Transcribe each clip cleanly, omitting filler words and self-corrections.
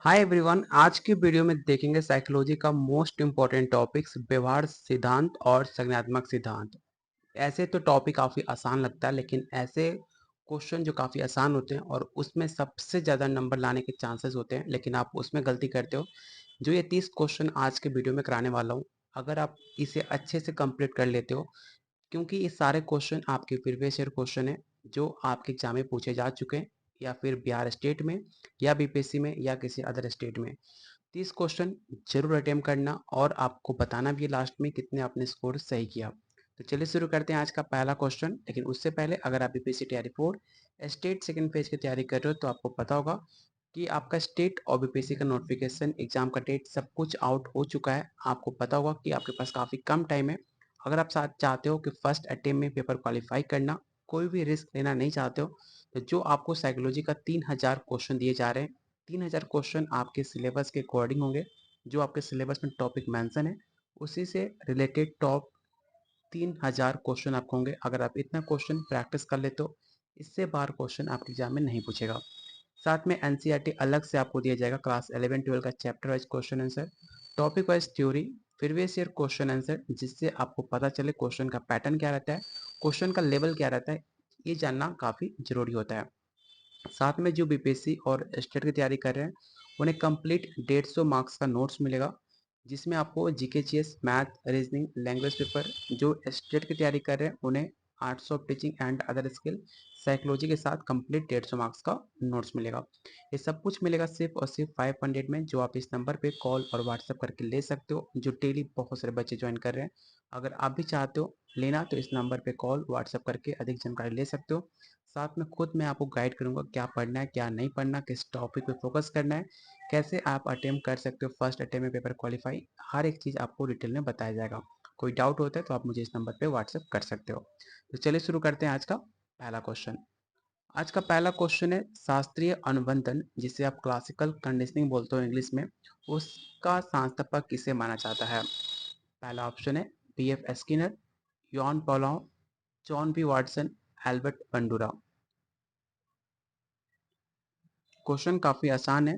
Hi everyone. आज की video में देखेंगे साइकोलॉजी का मोस्ट इम्पॉर्टेंट टॉपिक्स व्यवहार सिद्धांत और संज्ञानात्मक सिद्धांत। ऐसे तो टॉपिक काफ़ी आसान लगता है, लेकिन ऐसे क्वेश्चन जो काफ़ी आसान होते हैं और उसमें सबसे ज़्यादा नंबर लाने के चांसेस होते हैं, लेकिन आप उसमें गलती करते हो। जो ये 30 क्वेश्चन आज के वीडियो में कराने वाला हूँ, अगर आप इसे अच्छे से कंप्लीट कर लेते हो, क्योंकि ये सारे क्वेश्चन आपके प्रीवियस ईयर क्वेश्चन है जो आपके एग्जाम में पूछे जा चुके हैं, या फिर बिहार स्टेट में या बीपीएससी में या किसी अदर स्टेट में। 30 क्वेश्चन जरूर अटेम्प्ट करना और आपको बताना भी है लास्ट में कितने आपने स्कोर सही किया। तो चलिए शुरू करते हैं आज का पहला क्वेश्चन। लेकिन उससे पहले अगर आप बीपीएससी तैयारी 4 स्टेट सेकंड फेज की तैयारी कर रहे हो तो आपको पता होगा कि आपका स्टेट और बीपीएससी का नोटिफिकेशन, एग्जाम का डेट सब कुछ आउट हो चुका है। आपको पता होगा कि आपके पास काफ़ी कम टाइम है। अगर आप साथ चाहते हो कि फर्स्ट अटेम्प्ट में पेपर क्वालिफाई करना, कोई भी रिस्क लेना नहीं चाहते हो, तो जो आपको साइकोलॉजी का 3000 क्वेश्चन दिए जा रहे हैं, 3000 क्वेश्चन आपके सिलेबस के अकॉर्डिंग होंगे। जो आपके सिलेबस में टॉपिक मेंशन है उसी से रिलेटेड टॉप 3000 क्वेश्चन आपको होंगे। अगर आप इतना क्वेश्चन प्रैक्टिस कर लेते हो, इससे बाहर क्वेश्चन आपके एग्जाम में नहीं पूछेगा। साथ में एनसीईआरटी अलग से आपको दिया जाएगा, क्लास 11-12 का chapter wise question answer, topic wise theory, previous year question answer, जिससे आपको पता चले क्वेश्चन का पैटर्न क्या रहता है, क्वेश्चन का लेवल क्या रहता है। ये जानना काफ़ी जरूरी होता है। साथ में जो बीपीएससी और स्टेट की तैयारी कर रहे हैं उन्हें कंप्लीट 150 मार्क्स का नोट्स मिलेगा, जिसमें आपको GK GS, math, reasoning, language paper. जो स्टेट की तैयारी कर रहे हैं उन्हें arts of teaching and other skill, psychology के साथ कंप्लीट 150 मार्क्स का नोट्स मिलेगा। ये सब कुछ मिलेगा सिर्फ और सिर्फ 500 में, जो आप इस नंबर पे कॉल और व्हाट्सएप करके ले सकते हो। जो डेली बहुत सारे बच्चे ज्वाइन कर रहे हैं, अगर आप भी चाहते हो लेना तो इस नंबर पे कॉल व्हाट्सएप करके अधिक जानकारी ले सकते हो। साथ में खुद मैं आपको गाइड करूंगा क्या पढ़ना है, क्या नहीं पढ़ना, किस टॉपिक पे फोकस करना है, कैसे आप अटेम्प्ट कर सकते हो फर्स्ट अटेम्प्ट में पेपर क्वालिफाई। हर एक चीज़ आपको डिटेल में बताया जाएगा। कोई डाउट होता है तो आप मुझे इस नंबर पे व्हाट्सएप कर सकते हो। तो चलिए शुरू करते हैं आज का पहला क्वेश्चन। आज का पहला क्वेश्चन है शास्त्रीय अनुबंधन, जिसे आप क्लासिकल कंडीशनिंग बोलते हो इंग्लिश में, उसका संस्थापक किसे माना जाता है। पहला ऑप्शन है B F Skinner, Ivan Pavlov, John B Watson, Albert Bandura. Question काफ़ी आसान है,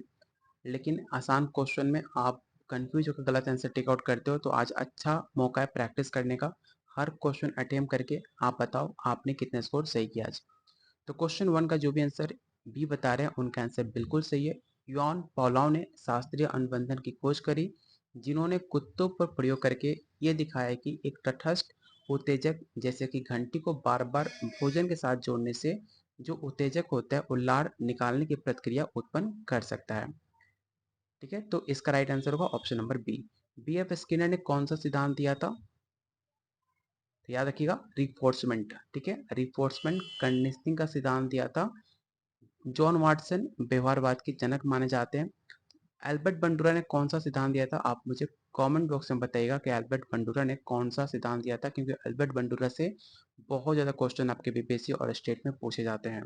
लेकिन आसान क्वेश्चन में आप कंफ्यूज होकर गलत आंसर टेक आउट करते हो, तो आज अच्छा मौका है प्रैक्टिस करने का। हर क्वेश्चन अटेम्प्ट करके आप बताओ आपने कितने स्कोर सही किया आज। तो क्वेश्चन 1 का जो भी आंसर बी बता रहे हैं उनका आंसर बिल्कुल सही है। यॉन पॉलाव ने शास्त्रीय अनुबंधन की खोज करी, जिन्होंने कुत्तों पर प्रयोग करके ये दिखाया कि एक तटस्थ उत्तेजक जैसे कि घंटी को बार बार भोजन के साथ जोड़ने से जो उत्तेजक होता है वो लार निकालने की प्रक्रिया उत्पन्न कर सकता है। ठीक है, तो इसका राइट आंसर होगा option number B. B F Skinner ने कौन सा सिद्धांत दिया था, तो याद रखिएगा रिफोर्समेंट। ठीक है, रिफोर्समेंट कंडीशनिंग का सिद्धांत दिया था। जॉन वाटसन व्यवहारवाद के जनक माने जाते हैं। एल्बर्ट बंडूरा ने कौन सा सिद्धांत दिया था, आप मुझे कमेंट बॉक्स में बताइएगा कि एल्बर्ट बंडूरा ने कौन सा सिद्धांत दिया था, क्योंकि एल्बर्ट बंडूरा से बहुत ज़्यादा क्वेश्चन आपके बीपीएससी और स्टेट में पूछे जाते हैं।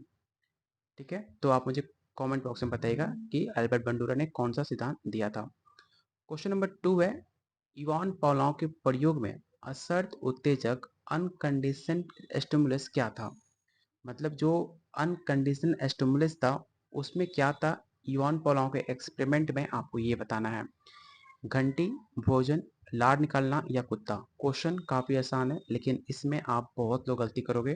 ठीक है, तो आप मुझे कमेंट बॉक्स में बताइएगा कि एल्बर्ट बंडूरा ने कौन सा सिद्धांत दिया था। क्वेश्चन नंबर 2 है, इवान पॉलाव के प्रयोग में असर्त उत्तेजक अनकंडीशनड स्टिमुलस क्या था। मतलब जो अनकंडीशनल स्टिमुलस था उसमें क्या था। इवान पॉलाव के एक्सपेरिमेंट में आपको ये बताना है। घंटी, भोजन, लार निकालना या कुत्ता। क्वेश्चन काफ़ी आसान है, लेकिन इसमें आप बहुत लोग गलती करोगे,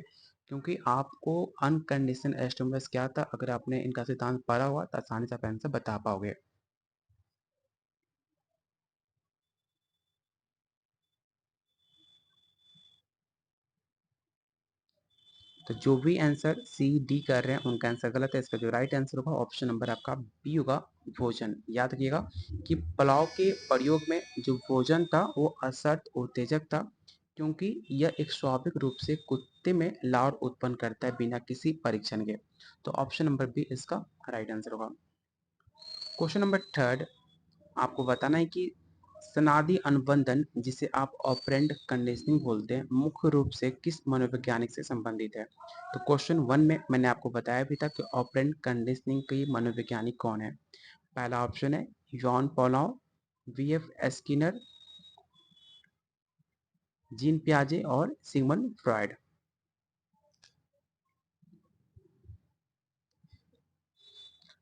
क्योंकि आपको अनकंडीशनल स्टिमुलस क्या था अगर आपने इनका सिद्धांत पढ़ा हुआ तो आसानी से आप आंसर बता पाओगे। तो जो भी आंसर सी डी कर रहे हैं उनका आंसर गलत है। इसका जो राइट आंसर होगा ऑप्शन नंबर आपका बी होगा, भोजन। याद रखिएगा कि पुलाव के प्रयोग में जो भोजन था वो असर्त उत्तेजक था, क्योंकि यह एक स्वाभाविक रूप से कुत्ते में लार उत्पन्न करता है बिना किसी परीक्षण के। तो ऑप्शन नंबर बी इसका राइट आंसर होगा। क्वेश्चन नंबर 3, आपको बताना है कि सनादि अनुबंधन, जिसे आप ऑपरेंट कंडीशनिंग बोलते हैं, मुख्य रूप से किस मनोवैज्ञानिक से संबंधित है। तो क्वेश्चन 1 में मैंने आपको बताया भी था कि ऑपरेंट कंडीशनिंग के मनोवैज्ञानिक कौन है। पहला ऑप्शन है John Pavlov, B F Skinner, Jean पियाजे और सिगमंड फ्रॉयड।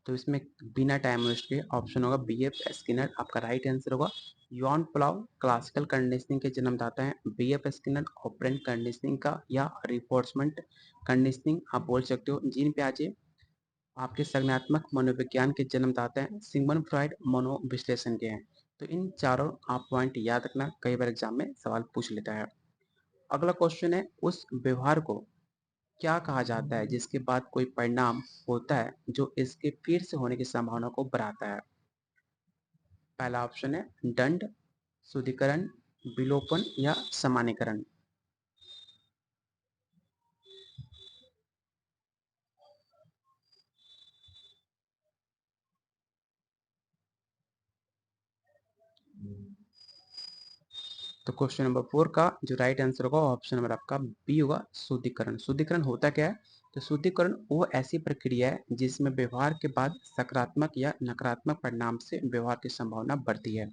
तो इसमें बिना टाइम वेस्ट के ऑप्शन होगा बी एफ स्किनर आपका राइट आंसर होगा। यॉन प्लाव क्लासिकल कंडीशनिंग के जन्मदाता हैं। B F Skinner operant conditioning का या रिफोर्समेंट कंडीशनिंग आप बोल सकते हो। जीन प्याजे आपके संज्ञानात्मक मनोविज्ञान के जन्मदाता हैं। सिगमंड फ्रॉइड मनोविश्लेषण के हैं। तो इन चारों आप पॉइंट याद रखना, कई बार एग्जाम में सवाल पूछ लेता है। अगला क्वेश्चन है, उस व्यवहार को क्या कहा जाता है जिसके बाद कोई परिणाम होता है जो इसके फिर से होने की संभावना को बढ़ाता है। पहला ऑप्शन है दंड, शुद्धिकरण, विलोपन या सामान्यीकरण। तो क्वेश्चन नंबर 4 का जो राइट आंसर होगा ऑप्शन नंबर आपका बी होगा, शुद्धिकरण। शुद्धिकरण होता क्या है? तो शुद्धिकरण वो ऐसी प्रक्रिया है जिसमें व्यवहार के बाद सकारात्मक या नकारात्मक परिणाम से व्यवहार की संभावना बढ़ती है।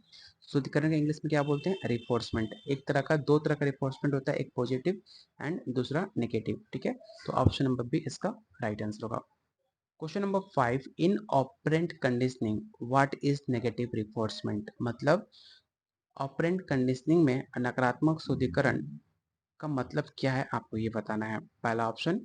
शुद्धिकरण का इंग्लिश में क्या बोलते हैं? रिफोर्समेंट। एक तरह का, दो तरह का रिफोर्समेंट होता है, एक पॉजिटिव एंड दूसरा नेगेटिव। ठीक है, तो ऑप्शन नंबर बी इसका राइट आंसर होगा। Question number 5, in operant conditioning what is negative reinforcement. मतलब ऑपरेंट कंडीशनिंग में नकारात्मक शुद्धिकरण का मतलब क्या है, आपको ये बताना है। पहला ऑप्शन,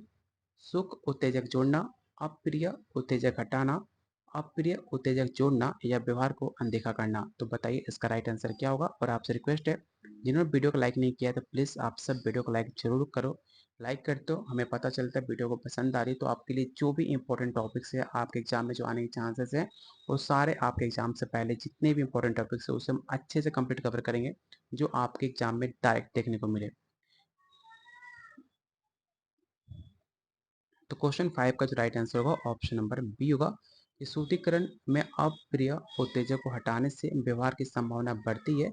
सुख उत्तेजक जोड़ना, अप्रिय उत्तेजक हटाना, अप्रिय उत्तेजक जोड़ना या व्यवहार को अनदेखा करना। तो बताइए इसका राइट आंसर क्या होगा। और आपसे रिक्वेस्ट है, जिन्होंने वीडियो को लाइक नहीं किया तो प्लीज आप सब वीडियो को लाइक जरूर करो। लाइक करते हो हमें पता चलता है वीडियो को पसंद आ रही, तो आपके लिए जो भी इंपॉर्टेंट टॉपिक्स है आपके एग्जाम में जो आने के चांसेस है, वो सारे आपके एग्जाम से पहले जितने भी इंपॉर्टेंट टॉपिक्स है उसे हम अच्छे से कंप्लीट कवर करेंगे, जो आपके एग्जाम में डायरेक्ट देखने को मिले। तो क्वेश्चन 5 का जो राइट आंसर होगा ऑप्शन नंबर बी होगा। शुद्धिकरण में अप्रिय उत्तेजक को हटाने से व्यवहार की संभावना बढ़ती है,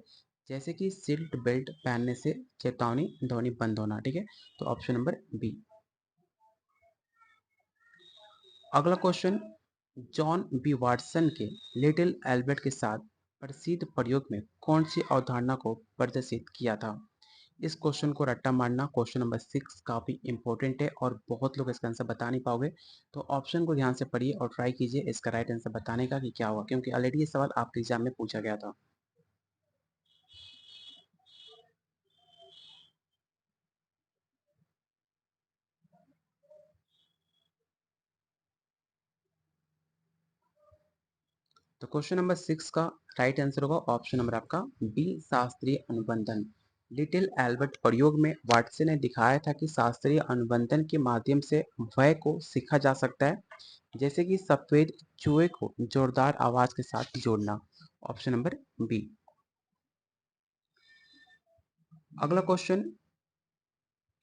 जैसे कि सीट बेल्ट पहनने से चेतावनी ध्वनि बंद होना। ठीक है, तो ऑप्शन नंबर बी। अगला क्वेश्चन, जॉन बी वाटसन के लिटिल एल्बर्ट के साथ प्रसिद्ध प्रयोग में कौन सी अवधारणा को प्रदर्शित किया था। इस क्वेश्चन को रट्टा मारना क्वेश्चन नंबर 6 काफी इंपॉर्टेंट है और बहुत लोग इसका आंसर बता नहीं पाओगे। तो ऑप्शन को ध्यान से पढ़िए और ट्राई कीजिए इसका राइट आंसर बताने का कि क्या हुआ, क्योंकि ऑलरेडी ये सवाल आपके एग्जाम में पूछा गया था। तो क्वेश्चन नंबर 6 का राइट आंसर होगा ऑप्शन नंबर आपका बी, शास्त्रीय अनुबंधन। लिटिल एल्बर्ट प्रयोग में वाटसन ने दिखाया था कि शास्त्रीय अनुबंधन के माध्यम से भय को सीखा जा सकता है, जैसे कि सफेद चूहे को जोरदार आवाज के साथ जोड़ना। Option number B. अगला question,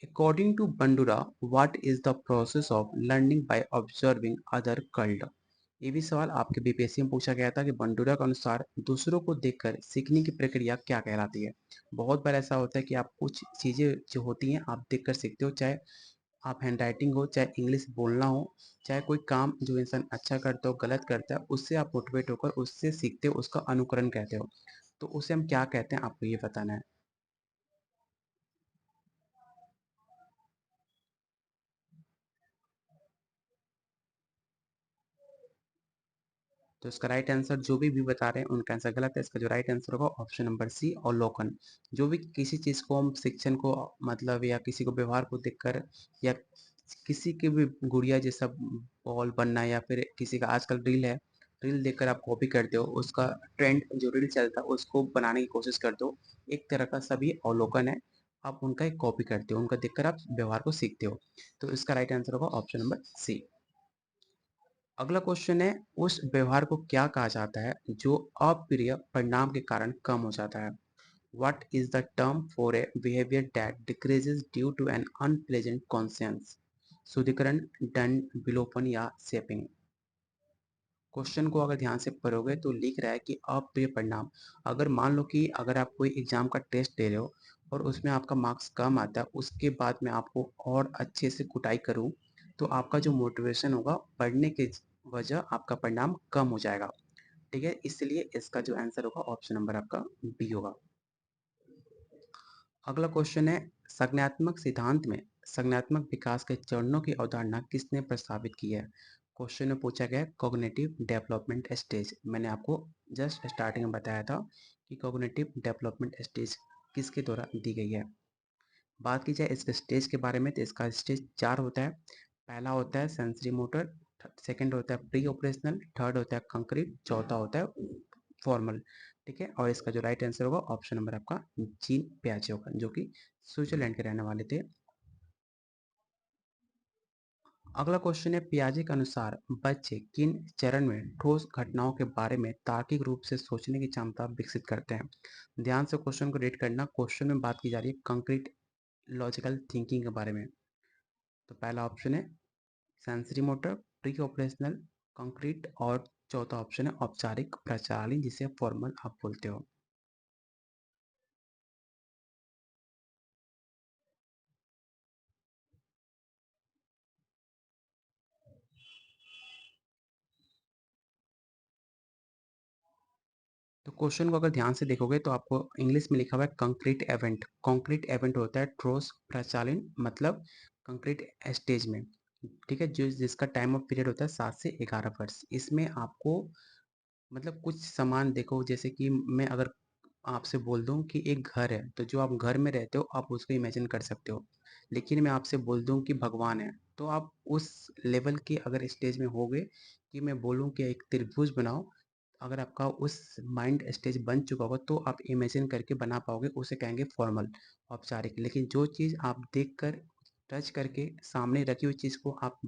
according to Bandura what is the process of learning by observing other called. ये भी सवाल आपके बीपीएससी में पूछा गया था कि बंडूरा के अनुसार दूसरों को देखकर सीखने की प्रक्रिया क्या कहलाती है। बहुत बार ऐसा होता है कि आप कुछ चीजें जो होती हैं आप देखकर सीखते हो, चाहे आप हैंड राइटिंग हो, चाहे इंग्लिश बोलना हो, चाहे कोई काम जो इंसान अच्छा करता हो गलत करता है उससे आप मोटिवेट होकर उससे सीखते हो, उसका अनुकरण कहते हो। तो उसे हम क्या कहते हैं आपको ये बताना है। तो इसका राइट आंसर जो भी बता रहे हैं उनका आंसर गलत है। इसका जो राइट आंसर होगा ऑप्शन नंबर सी, अवलोकन। जो भी किसी चीज को हम शिक्षण को मतलब या किसी को व्यवहार को देखकर या किसी की भी गुड़िया जैसा बॉल बनना या फिर किसी का आजकल रील है, रील देखकर आप कॉपी करते हो, उसका ट्रेंड जो रील चलता है उसको बनाने की कोशिश करते हो। एक तरह का सभी अवलोकन है, आप उनका एक कॉपी करते हो, उनका देखकर आप व्यवहार को सीखते हो। तो इसका राइट आंसर होगा ऑप्शन नंबर सी। अगला क्वेश्चन है, उस व्यवहार को क्या कहा जाता है जो अप्रिय परिणाम के कारण कम हो जाता है। What is the term for a behavior that decreases due to an unpleasant conscience? शुद्धिकरण, दंड, विलोपन या शेपिंग। क्वेश्चन को अगर ध्यान से पढ़ोगे तो लिख रहा है कि अप्रिय परिणाम। अगर मान लो कि अगर आप कोई एग्जाम का टेस्ट दे रहे हो और उसमें आपका मार्क्स कम आता है, उसके बाद मैं आपको और अच्छे से कुटाई करूं, तो आपका जो मोटिवेशन होगा पढ़ने के वजह आपका परिणाम कम हो जाएगा। ठीक है, इसलिए इसका जो आंसर होगा ऑप्शन नंबर आपका बी होगा। अगला क्वेश्चन है, संज्ञानात्मक सिद्धांत में संज्ञानात्मक विकास के चरणों की अवधारणा किसने प्रस्तावित की है। क्वेश्चन में पूछा गया है कॉग्निटिव डेवलपमेंट स्टेज। मैंने आपको जस्ट स्टार्टिंग में बताया था कि कॉग्निटिव डेवलपमेंट स्टेज किसके द्वारा दी गई है। बात की जाए इस स्टेज के बारे में तो इसका स्टेज 4 होता है। पहला होता है सेंसरी मोटर, सेकंड होता है प्री ऑपरेशनल, थर्ड होता है कंक्रीट, चौथा होता है फॉर्मल। ठीक है, और इसका जो राइट आंसर होगा ऑप्शन नंबर आपका जीन पियाजे होगा, जो कि स्विट्जरलैंड के रहने वाले थे। अगला क्वेश्चन है पियाजे के अनुसार बच्चे किन चरण में ठोस घटनाओं के बारे में तार्किक रूप से सोचने की क्षमता विकसित करते हैं। ध्यान से क्वेश्चन को रीड करना। क्वेश्चन में बात की जा रही है कंक्रीट लॉजिकल थिंकिंग के बारे में। तो पहला ऑप्शन है sensory motor, pre operational, concrete, और चौथा ऑप्शन है औपचारिक प्रणाली जिसे फॉर्मल आप बोलते हो। तो क्वेश्चन को अगर ध्यान से देखोगे तो आपको इंग्लिश में लिखा हुआ है कंक्रीट इवेंट। कंक्रीट इवेंट होता है ठोस प्रचालन, मतलब कंक्रीट स्टेज में। ठीक है, जो जिसका टाइम ऑफ पीरियड होता है 7 से 11 वर्ष। इसमें आपको मतलब कुछ सामान देखो, जैसे कि मैं अगर आपसे बोल दूं कि एक घर है, तो जो आप घर में रहते हो आप उसको इमेजिन कर सकते हो। लेकिन मैं आपसे बोल दूं कि भगवान है, तो आप उस लेवल के अगर स्टेज में होगे कि मैं बोलूं कि एक त्रिभुज बनाओ, अगर आपका उस माइंड स्टेज बन चुका होगा तो आप इमेजिन करके बना पाओगे, उसे कहेंगे फॉर्मल, औपचारिक। लेकिन जो चीज़ आप देख कर टच करके सामने रखी हुई चीज़ को आप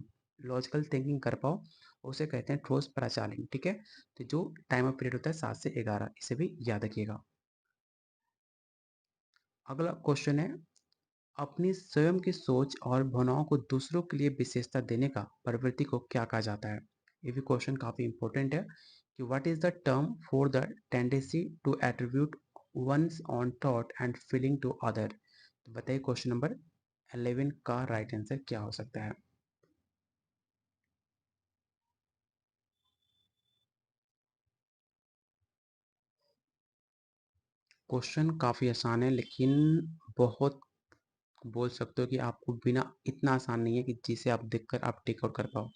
लॉजिकल थिंकिंग कर पाओ, उसे कहते हैं ठोस प्रचालन। ठीक है, तो जो टाइम ऑफ पीरियड होता है 7 से 11, इसे भी याद रखिएगा। अगला क्वेश्चन है अपनी स्वयं की सोच और भावनाओं को दूसरों के लिए विशेषता देने का प्रवृत्ति को क्या कहा जाता है। ये भी क्वेश्चन काफी इंपॉर्टेंट है कि what is the term for the tendency to attribute one's own thought and feeling to other. तो बताइए क्वेश्चन नंबर 11 का राइट आंसर क्या हो सकता है। क्वेश्चन काफी आसान है, लेकिन बहुत बोल सकते हो कि आपको बिना इतना आसान नहीं है कि जिसे आप देखकर आप टेक आउट कर पाओ।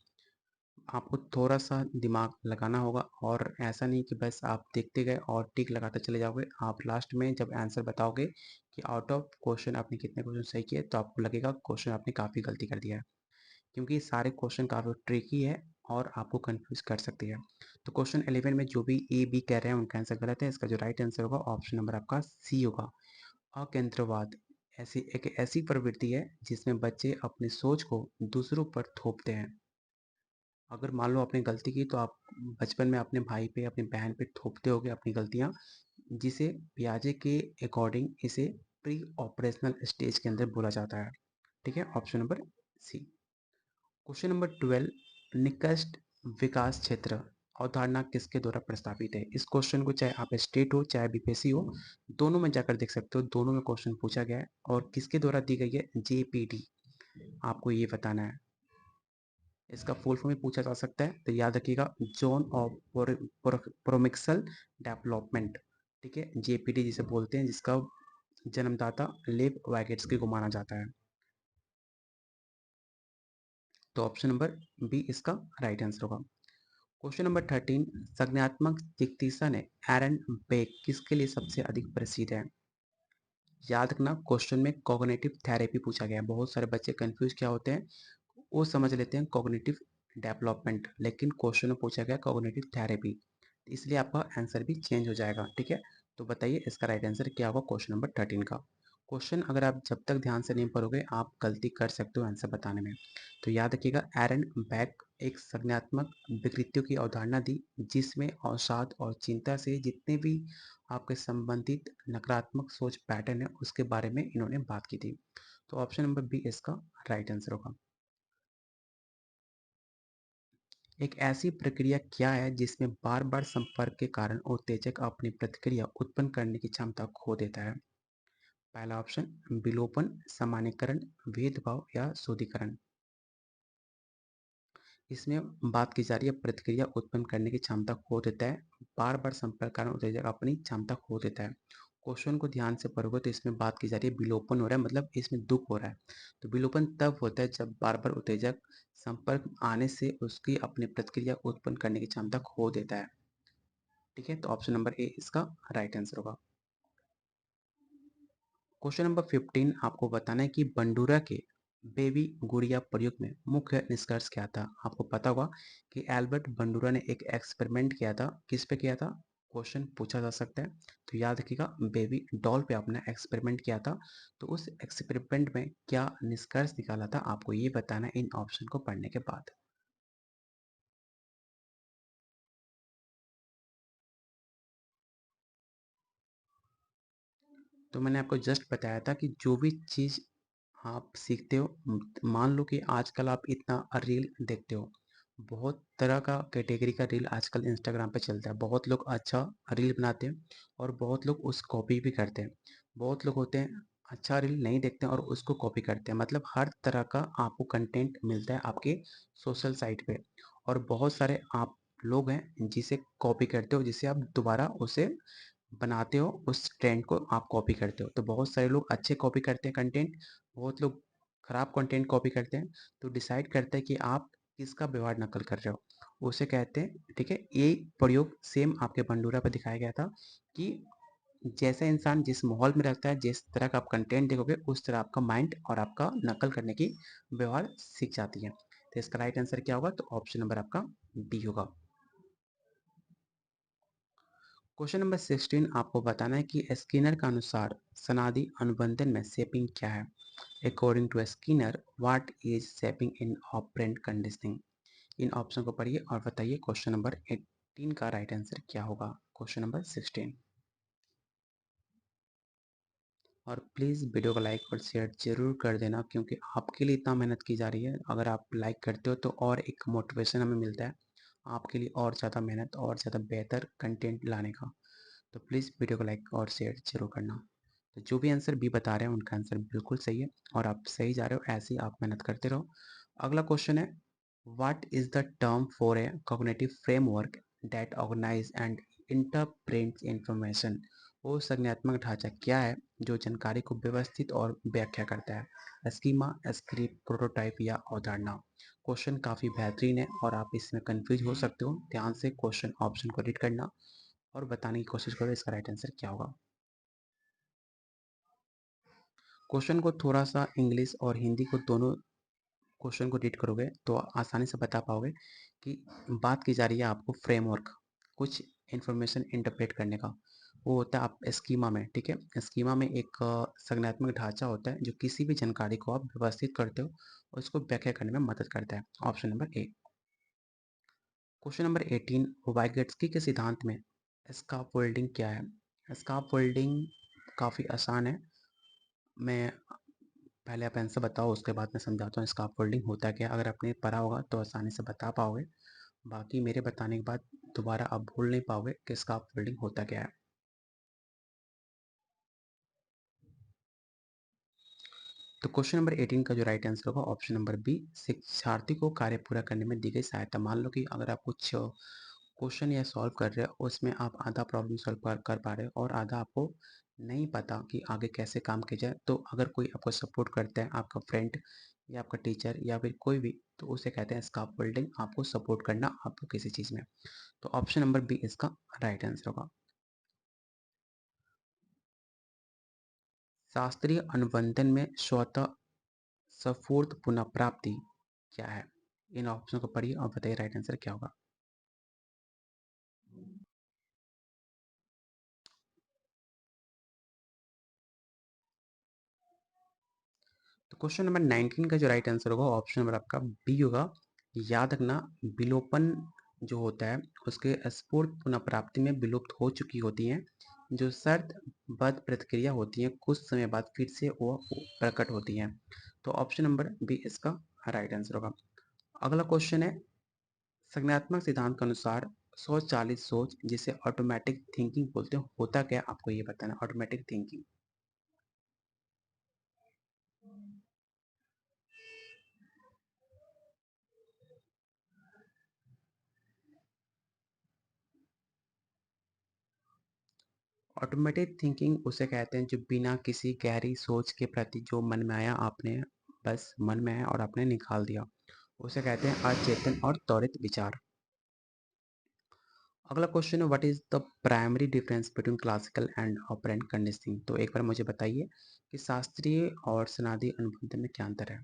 आपको थोड़ा सा दिमाग लगाना होगा, और ऐसा नहीं कि बस आप देखते गए और टिक लगाते चले जाओगे। आप लास्ट में जब आंसर बताओगे कि आउट ऑफ क्वेश्चन आपने कितने क्वेश्चन सही किए, तो आपको लगेगा क्वेश्चन आपने काफ़ी गलती कर दिया है, क्योंकि सारे क्वेश्चन काफ़ी ट्रिकी है और आपको कंफ्यूज कर सकती है। तो क्वेश्चन 11 में जो भी ए बी कह रहे हैं उनका आंसर गलत है। इसका जो राइट आंसर होगा ऑप्शन नंबर आपका सी होगा। अकेंद्रवाद ऐसी एक ऐसी प्रवृत्ति है जिसमें बच्चे अपनी सोच को दूसरों पर थोपते हैं। अगर मान लो आपने गलती की तो आप बचपन में अपने भाई पे अपनी बहन पे थोपते होगे अपनी गलतियां, जिसे पियाजे के अकॉर्डिंग इसे प्री ऑपरेशनल स्टेज के अंदर बोला जाता है। ठीक है, option number C. Question number 12, निकृष्ट विकास क्षेत्र अवधारणा किसके द्वारा प्रस्तावित है। इस क्वेश्चन को चाहे आप स्टेट हो चाहे बीपीएससी हो, दोनों में जाकर देख सकते हो, दोनों में क्वेश्चन पूछा गया है और किसके द्वारा दी गई है, जेपीडी। आपको ये बताना है। इसका फुल फॉर्म भी पूछा जा सकता है, तो याद रखिएगा जोन ऑफ प्रोमिक्सल डेवलपमेंट। ठीक है, जेपीडी जिसे बोलते हैं, जिसका जन्मदाता लेव वैगेट्स को माना जाता है। तो ऑप्शन नंबर बी इसका राइट आंसर होगा। क्वेश्चन नंबर 13, संज्ञानात्मक चिकित्सा ने एरन बेक किसके लिए सबसे अधिक प्रसिद्ध है। याद रखना क्वेश्चन में कॉग्निटिव थेरेपी पूछा गया है। बहुत सारे बच्चे कंफ्यूज क्या होते हैं, वो समझ लेते हैं कॉग्निटिव डेवलपमेंट, लेकिन क्वेश्चन में पूछा गया कॉग्निटिव थेरेपी, इसलिए आपका आंसर भी चेंज हो जाएगा। ठीक है, तो बताइए इसका राइट आंसर क्या होगा क्वेश्चन नंबर 13 का। क्वेश्चन अगर आप जब तक ध्यान से नहीं पढ़ोगे आप गलती कर सकते हो आंसर बताने में। तो याद रखिएगा एरन बैक एक संज्ञानात्मक विकृतियों की अवधारणा दी, जिसमें अवसाद और चिंता से जितने भी आपके संबंधित नकारात्मक सोच पैटर्न है उसके बारे में इन्होंने बात की थी। तो ऑप्शन नंबर बी इसका राइट आंसर होगा। एक ऐसी प्रक्रिया क्या है जिसमें बार बार संपर्क के कारण उत्तेजक अपनी प्रतिक्रिया उत्पन्न करने की क्षमता खो देता है। पहला ऑप्शन विलोपन, सामान्यीकरण, भेदभाव या शोधीकरण। इसमें बात की जा रही है प्रतिक्रिया उत्पन्न करने की क्षमता खो देता है, बार बार संपर्क कारण उत्तेजक अपनी क्षमता खो देता है। क्वेश्चन को ध्यान से पढ़ोगे तो इसमें बात की जा रही है विलोपन हो रहा है, मतलब इसमें दुख हो रहा है। तो विलोपन तब होता है जब बार बार उत्तेजक संपर्क आने से उसकी अपनी प्रतिक्रिया उत्पन्न करने की क्षमता खो देता है। ठीक है, तो ऑप्शन नंबर ए इसका राइट आंसर होगा। क्वेश्चन नंबर 15 आपको बताना है कि बंडूरा के बेबी गुड़िया प्रयोग में मुख्य निष्कर्ष क्या था। आपको पता होगा कि एल्बर्ट बंडूरा ने एक एक्सपेरिमेंट किया था। किस पे किया था, क्वेश्चन पूछा जा सकता है। तो याद रखिएगा, बेबी डॉल पे अपना एक्सपेरिमेंट किया था। तो उस एक्सपेरिमेंट में क्या निष्कर्ष निकाला था, आपको ये बताना है इन ऑप्शन को पढ़ने के बाद। तो मैंने आपको जस्ट बताया था कि जो भी चीज़ आप सीखते हो, मान लो कि आजकल आप इतना रील देखते हो, बहुत तरह का कैटेगरी का रील आजकल इंस्टाग्राम पे चलता है। बहुत लोग अच्छा रील बनाते हैं और बहुत लोग उस कॉपी भी करते हैं। बहुत लोग होते हैं अच्छा रील नहीं देखते हैं और उसको कॉपी करते हैं। मतलब हर तरह का आपको कंटेंट मिलता है आपके सोशल साइट पे, और बहुत सारे आप लोग हैं जिसे कॉपी करते हो, जिसे आप दोबारा उसे बनाते हो, उस ट्रेंड को आप कॉपी करते हो। तो बहुत सारे लोग अच्छे कॉपी करते हैं कंटेंट, बहुत लोग खराब कंटेंट कॉपी करते हैं। तो डिसाइड करते हैं कि आप किसका व्यवहार नकल कर रहे हो, उसे कहते हैं। ठीक है, ये प्रयोग सेम आपके बंडूरा पर दिखाया गया था कि जैसा इंसान जिस माहौल में रहता है, जिस तरह का आप कंटेंट देखोगे, उस तरह आपका माइंड और आपका नकल करने की व्यवहार सीख जाती है। तो इसका राइट आंसर क्या होगा, तो ऑप्शन नंबर आपका डी होगा। क्वेश्चन नंबर 16 आपको बताना है कि स्किनर के अनुसार सनादि अनुबंधन में शेपिंग क्या है। According to Skinner, what is shaping in operant conditioning. इन ऑप्शन को पढ़िए और बताइए क्वेश्चन नंबर 18 का राइट आंसर क्या होगा। Question number 16। और प्लीज़ वीडियो को लाइक और शेयर जरूर कर देना, क्योंकि आपके लिए इतना मेहनत की जा रही है। अगर आप लाइक करते हो तो और एक मोटिवेशन हमें मिलता है आपके लिए और ज़्यादा मेहनत और ज़्यादा बेहतर कंटेंट लाने का। तो प्लीज़ वीडियो को लाइक और शेयर जरूर करना। तो जो भी आंसर बी बता रहे हैं उनका आंसर बिल्कुल सही है और आप सही जा रहे हो। ऐसे ही आप मेहनत करते रहो। अगला क्वेश्चन है, what is the term for a cognitive framework that organize and interprets information. वो संज्ञानात्मक ढांचा क्या है जो जानकारी को व्यवस्थित और व्याख्या करता है। स्कीमा, स्क्रिप्ट, प्रोटोटाइप या अवधारणा। क्वेश्चन काफ़ी बेहतरीन है और आप इसमें कंफ्यूज हो सकते हो। ध्यान से क्वेश्चन ऑप्शन को रीड करना और बताने की कोशिश करो इसका राइट आंसर क्या होगा। क्वेश्चन को थोड़ा सा इंग्लिश और हिंदी को दोनों क्वेश्चन को रीड करोगे तो आसानी से बता पाओगे कि बात की जा रही है आपको फ्रेमवर्क, कुछ इन्फॉर्मेशन इंटरप्रेट करने का। वो होता है आप स्कीमा में। ठीक है, स्कीमा में एक संज्ञानात्मक ढांचा होता है जो किसी भी जानकारी को आप व्यवस्थित करते हो और उसको व्याख्या करने में मदद करता है। Option number A. Question number 18, वाइगेट्स्की के सिद्धांत में स्कैफोल्डिंग क्या है। स्कैफोल्डिंग काफ़ी आसान है। मैं पहले आप आंसर बताओ, उसके बाद मैं समझाता हूँ स्कैफोल्डिंग होता क्या है। अगर आपने पढ़ा होगा तो आसानी से बता पाओगे, बाकी मेरे बताने के बाद दोबारा आप भूल नहीं पाओगे कि स्कैफोल्डिंग होता क्या है। तो क्वेश्चन नंबर 18 का जो राइट आंसर होगा ऑप्शन नंबर बी, शिक्षार्थी को कार्य पूरा करने में दी गई सहायता। मान लो कि अगर आप कुछ क्वेश्चन या सॉल्व कर रहे हो, उसमें आप आधा प्रॉब्लम सॉल्व कर पा रहे हो और आधा आपको नहीं पता कि आगे कैसे काम किया जाए, तो अगर कोई आपको सपोर्ट करता है, आपका फ्रेंड या आपका टीचर या फिर कोई भी, तो उसे कहते हैं स्कैफोल्डिंग, आपको सपोर्ट करना आपको किसी चीज़ में। तो ऑप्शन नंबर बी इसका राइट आंसर होगा। शास्त्रीय अनुबंधन में स्वतः स्फूर्त पुनः प्राप्ति क्या है। इन ऑप्शन को पढ़िए और बताइए राइट आंसर क्या होगा। तो क्वेश्चन नंबर 19 का जो राइट आंसर होगा ऑप्शन नंबर आपका बी होगा। याद रखना, विलोपन जो होता है उसके स्फूर्त पुनः प्राप्ति में विलुप्त हो चुकी होती हैं जो शर्तबद्ध प्रतिक्रिया होती है, कुछ समय बाद फिर से वो प्रकट होती हैं। तो ऑप्शन नंबर बी इसका राइट आंसर होगा। अगला क्वेश्चन है, संज्ञानात्मक सिद्धांत के अनुसार स्वचालित सोच जिसे ऑटोमेटिक थिंकिंग बोलते हैं होता क्या, आपको ये बताना। ऑटोमेटिक थिंकिंग, ऑटोमेटेड थिंकिंग उसे कहते हैं जो बिना किसी गहरी सोच के प्रति जो मन में आया आपने बस मन में आया और आपने निकाल दिया, उसे कहते हैं अचेतन और त्वरित विचार। अगला क्वेश्चन है what is the primary difference between classical and operant conditioning. तो एक बार मुझे बताइए कि शास्त्रीय और सनादी अनुबंध में क्या अंतर है।